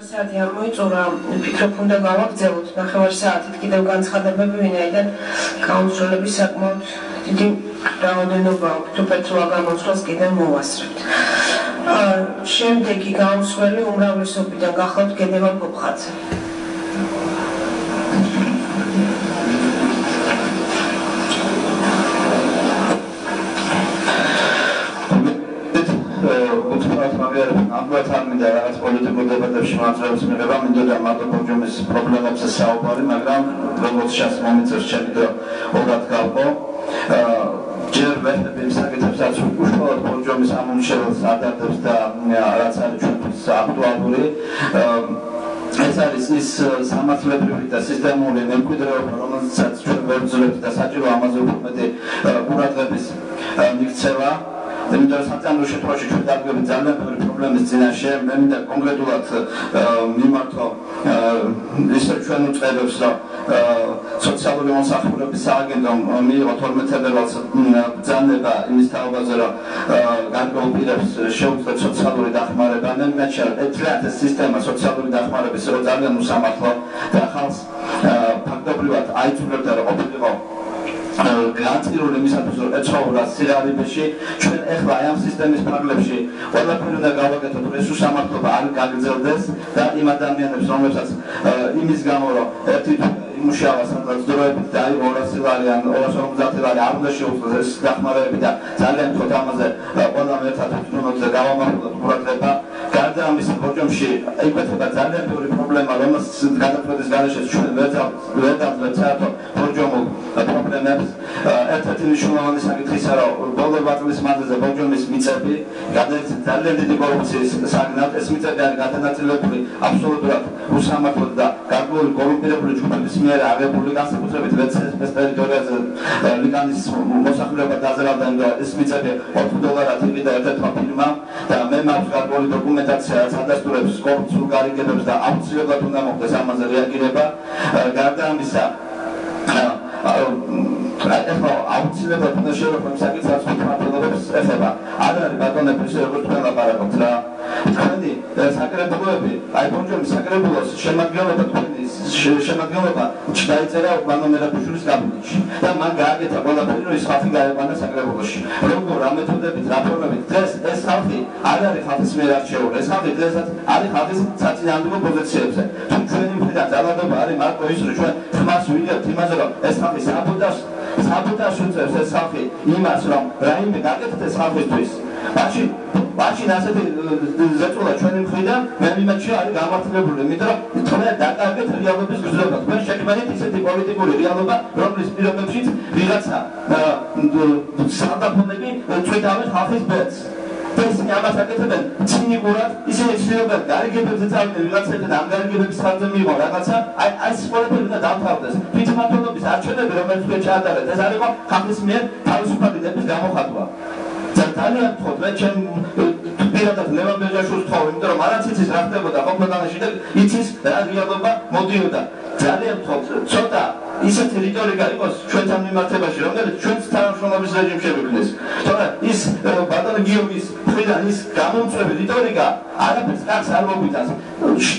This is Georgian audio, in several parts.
საათი არ მოიწურა, ვფიქრობ უნდა გავაგრძელოთ ნახევარ საათით კიდევ განცხადებები, ვინაიდან გაუმსროლების საკმაოდ დიდი რაოდენობა აქვს, თუმცა გამოსვლას კიდევ მოვასწრებთ. შემდეგი გაუმსვლელი უმრავლესობიდან გახლავთ გედევა ფოფხაძე. ამგვარად მინდა რაღაც პოლიტიკურ დებატებში მაძლევს მიღება, მინდოდა მარტო ბორჯომის პრობლემებზე საუბარი, მაგრამ როგორც შას მომიწევს ჩემი დრო ორად გავყო. ჯერ ვეღებ იმ საკითხებსაც უშუალოდ ბორჯომის ამომრჩეველს ადარდებს და რაც არის ჩვენთვის აქტუალური. ეს არის ის სამართლებრივი და სისტემური მემკვიდრეობა, რომელსაც ჩვენ ვეძლებთ და საჭირო ამაზე უფრო მეტი ყურადღების მიქცევა. იმიტომ რომ საწარმოო შემთხვევაში ჩვენ დავდგებით ძალიან ბევრი პრობლემის წინაშე. მე მინდა კონკრეტულად მიმართო ისე ჩვენ უწყებებს, რომ სოციალური მომსახურების სააგენტომ მიიღო 12 თებერვალს ბრძანება იმის თაობაზე, რომ გარკვეულ პირებს შეუძლიათ სოციალური დახმარება. მე მინდა ეს სისტემა სოციალური დახმარების ძალიან უსამართლო და ხალხს ფაქტობრივად აიძულებდა, რომ ყოფილიყო განცდილებული იმისათვის, რომ ეცხოვრა სიღარიბეში. ჩვენ ეხლა ამ სისტემის ფარგლებში ყველაფერი უნდა გავაკეთოთ, რომ ეს უსამართლობა არ გაგრძელდეს და იმ ადამიანებს, რომლებსაც იმის გამო, რომ ერთი იმუშავა სადღაც დროებით დაიღო 200 ლარი ან 250 ლარი არ უნდა შეუძლოს ეს დახმარებები და ძალიან თქო ამაზე ყველამ ერთად ვთქვათ და გავამართლოთ ყურადღება. გარდა ამისა, ბორჯომში იკვეთება ძალიან ბევრი პრობლემა, რომელსაც გადაწყვეტის გარეშე ჩვენ ვერ დავძლებთ საერთო ბორჯომულ პრობლემებს. ერთ-ერთი მნიშვნელოვანი საკითხი ისაა, რომ ბოლო 8 წლის მანძილზე ბორჯომის მიწები გადაიქცა ძალიან დიდი კორუფციის საგნად. ეს მიწები არის გადანაწილებული აბსოლუტურად უსამართლოდ და გარკვეული კორუმპირებული ჯგუფების მიერ აღებული, განსაკუთრებით ვეცეს ტერიტორიაზე ლიკანის მოსახლეობა დაზარალდა, ეს მიწები $4 იყიდა ერთ-ერთმა ფირმამ და მე მაქვს გარკვეული დოკუმენტაცია, რაც ადასტურებს კორუფციულ გარიგებებს და აუცილებლად უნდა მოხდეს ამაზე რეაგირება. გარდა ამისა, ეხლა აუცილებლად უნდა შევეხმაროთ საკითხს, რაც მართლობებს ეხება. არ არის ბატონები ისე როგორც თქვენ ლაპარაკობთ რა. თქვენი საკრებულოები, აი ბორჯომის საკრებულოს შემადგენლობა დაიწერა ბანო მერაბიშვილის კაბინეტში და მან გააკეთა ყველაფერი, რომ ის ხალხი გაეყვანა საკრებულოში. როგორ რა მეთოდებით, რა ფორმებით დღეს ეს ხალხი არ არის ხალხის მიერ არჩეული, ეს ხალხი დღესაც არის ხალხის საწინააღმდეგო პოზიციებზე. თუ ჩვენი მხრიდან ძალადობა არის მარტო ის, რომ ჩვენ ხმას ვიღებთ იმაზე, რომ ეს ხალხი საბოტაჟს უწევს ეს ხალხი იმას, რომ რაიმე გაკეთეთ ეს ხალხისთვის. მაშინ ასეთი ზეწოლა ჩვენი მხრიდან მე მიმაჩი არის გამართლებული, იმიტომ რომ თქვენ დაკარგეთ რეალობის გრძნობა. თქვენ შექმნით ისეთი პოლიტიკური რეალობა, რომლის პირობებშიც ვიღაცა სანდაფონები წვიდავენ ხალხის ბედს. ისინი ამას აკეთებენ ცინიკურად, ისინი ცდილობენ გარიგებებზე წავიდნენ ვიღაცებთან და ამ გარიგებების ხარჯზე მიიღონ რაღაცა, აი ეს ყველაფერი უნდა დამთავრდეს. თვითმმართველობის არჩევნები, რომელიც თქვენ ჩაატარეთ, ეს არის ხალხის მიერ თავისუფალი დების გამოხატვა. ძალიან ვთქვათ, მე ჩემ პირადად ლევან ბეჟაშვილს ვთხოვ, იმიტომ რომ არც იცის რა ხდებოდა ქვეყანაში და იცის რა რეალობა მოდიოდა. ძალიან ვთქვათ, ცოტა ისეთი რიტორიკა იყოს ჩვენთან მიმართებაში, რომელიც ჩვენს თანამშრომლობის რეჟიმში შეგვიქმნეს. თორე ის ბატონ გიორგის მხრიდან ის გამომწვევი რიტორიკა არაფერს კარგს არ მოგვითანს.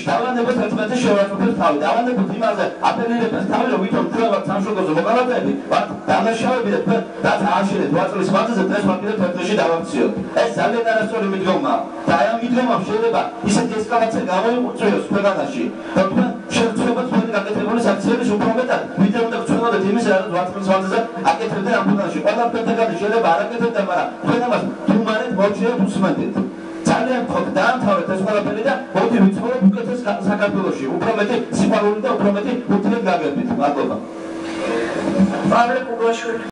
დავანებოთ ერთმანეთს შევარდნოთ თავი, დავანებოთ იმაზე აპელირებას თავი, რომ ვითომ ჩვენ ვართ სამშობლოზე მოყავათები, ვართ დანაშაულები და თქვენ რაც ააშენეთ 8 წლის მანძილზე დღეს ვარ კიდევ თეთრში დავაქციოთ. ეს ძალიან არასწორი მიდგომაა და აი ამ მიდგომამ შეიძლება ისეთი ესკალაცია გამოიწვიოს ქვეყანაში, რომ თქვენ შეგწევათ თქვენი გაკეთებული საქციების უფრო მეტად, ვიდრე უნდა გწვენოდეთ იმის, რაც 8 წლის მანძილზე აკეთებდნენ ამ ქვეყანაში. ყველა თქვენთაგანი შეიძლება არ აკეთებდა, მაგრამ თქვენ ამას თუმარეთ მოჩვენებთ უსმენთ. ძალიან ვთქვათ, დაამთავრეთ ეს ყველაფერი და მოდი ვიცხოვროთ უკეთეს საქართველოში, უფრო მეტი სიყვარული და უფრო მეტი ურთიერთგაგებით. მადლობა. პავლე კუგაშვილი